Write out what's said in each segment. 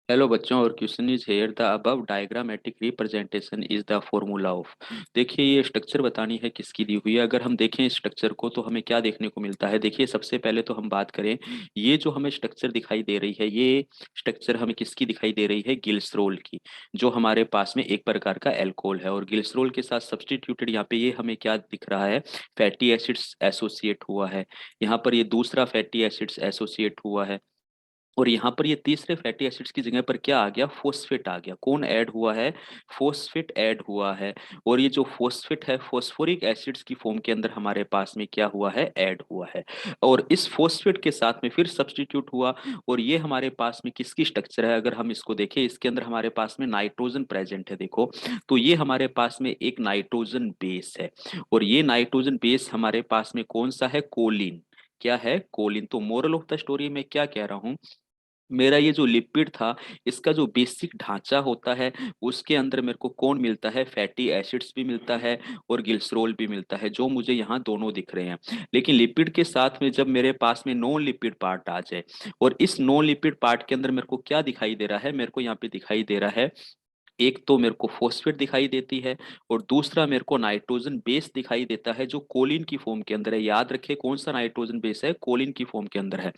Hello बच्चों, और question is here the above diagrammatic representation is the formula of. देखिए, ये स्ट्रक्चर बतानी है किसकी दी हुई है। अगर हम देखें इस स्ट्रक्चर को तो हमें क्या देखने को मिलता है। देखिए, सबसे पहले तो हम बात करें, ये जो हमें स्ट्रक्चर दिखाई दे रही है, ये स्ट्रक्चर हमें किसकी दिखाई दे रही है? गिल्सरोल की। जो हमारे पास में एक प्रकार का एल्कोहल है, और गिल्सरोल के साथ सब्स्टिट्यूटेड यहाँ पे ये हमें क्या दिख रहा है? फैटी एसिड्स एसोसिएट हुआ है। यहाँ पर ये दूसरा फैटी एसिड्स एसोसिएट हुआ है। और यहाँ पर ये तीसरे फैटी एसिड्स की जगह पर क्या आ गया? फोस्फेट आ गया। कौन ऐड हुआ है? फोस्फेट ऐड हुआ है। और ये जो फोस्फेट है, फोस्फोरिक एसिड्स की फॉर्म के अंदर हमारे पास में क्या हुआ है? ऐड हुआ है। और इस फोस्फेट के साथ में फिर सब्स्टिट्यूट हुआ। और ये हमारे पास में किसकी स्ट्रक्चर है? अगर हम इसको देखें, इसके अंदर हमारे पास में नाइट्रोजन प्रेजेंट है। देखो, तो ये हमारे पास में एक नाइट्रोजन बेस है। और ये नाइट्रोजन बेस हमारे पास में कौन सा है? कोलिन। क्या है? कोलिन। तो मोरल ऑफ द स्टोरी में क्या कह रहा हूं, मेरा ये जो लिपिड था, इसका जो बेसिक ढांचा होता है, उसके अंदर मेरे को कौन मिलता है? फैटी एसिड्स भी मिलता है और ग्लिसरॉल भी मिलता है, जो मुझे यहाँ दोनों दिख रहे हैं। लेकिन लिपिड के साथ में जब मेरे पास में नॉन लिपिड पार्ट आ जाए, और इस नॉन लिपिड पार्ट के अंदर मेरे को क्या दिखाई दे रहा है? मेरे को यहाँ पे दिखाई दे रहा है, एक तो मेरे को फॉस्फेट दिखाई देती है, और दूसरा मेरे को नाइट्रोजन बेस दिखाई देता है, जो कोलिन की फॉर्म के अंदर है। याद रखिए, कौन सा नाइट्रोजन बेस है? कोलिन की फॉर्म के अंदर है।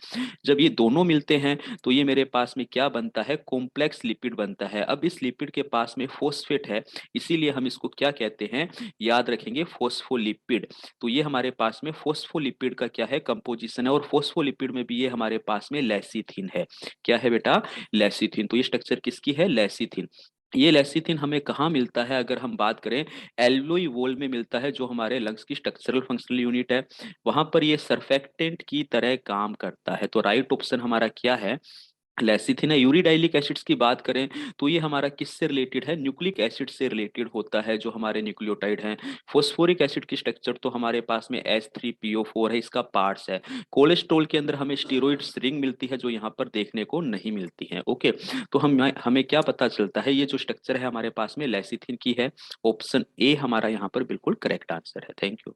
जब ये दोनों मिलते हैं तो ये मेरे पास में क्या बनता है? कॉम्प्लेक्स लिपिड बनता है। अब इस लिपिड के पास में फॉस्फेट है, इसीलिए हम इसको क्या कहते हैं? याद रखेंगे, फॉस्फोलिपिड। तो ये हमारे पास में फॉस्फोलिपिड का क्या है? कंपोजिशन है। और फॉस्फोलिपिड में भी ये हमारे पास में लेसिथिन है। क्या है बेटा? लेसिथिन। तो ये स्ट्रक्चर किसकी है? लेसिथिन। ये लेसिथिन हमें कहाँ मिलता है? अगर हम बात करें, एल्वियोली वॉल में मिलता है, जो हमारे लंग्स की स्ट्रक्चरल फंक्शनल यूनिट है। वहां पर ये सरफेक्टेंट की तरह काम करता है। तो राइट ऑप्शन हमारा क्या है? लेसिथिन है। यूरिडाइलिक एसिड्स की बात करें तो ये हमारा किससे रिलेटेड है? न्यूक्लिक एसिड से रिलेटेड होता है, जो हमारे न्यूक्लियोटाइड हैं। फोस्फोरिक एसिड की स्ट्रक्चर तो हमारे पास में H3PO4 है, इसका पार्ट्स है। कोलेस्ट्रॉल के अंदर हमें स्टीरोइड्स रिंग मिलती है, जो यहाँ पर देखने को नहीं मिलती है। ओके, तो हम हमें क्या पता चलता है? ये जो स्ट्रक्चर है हमारे पास में लेसिथिन की है। ऑप्शन ए हमारा यहाँ पर बिल्कुल करेक्ट आंसर है। Thank you.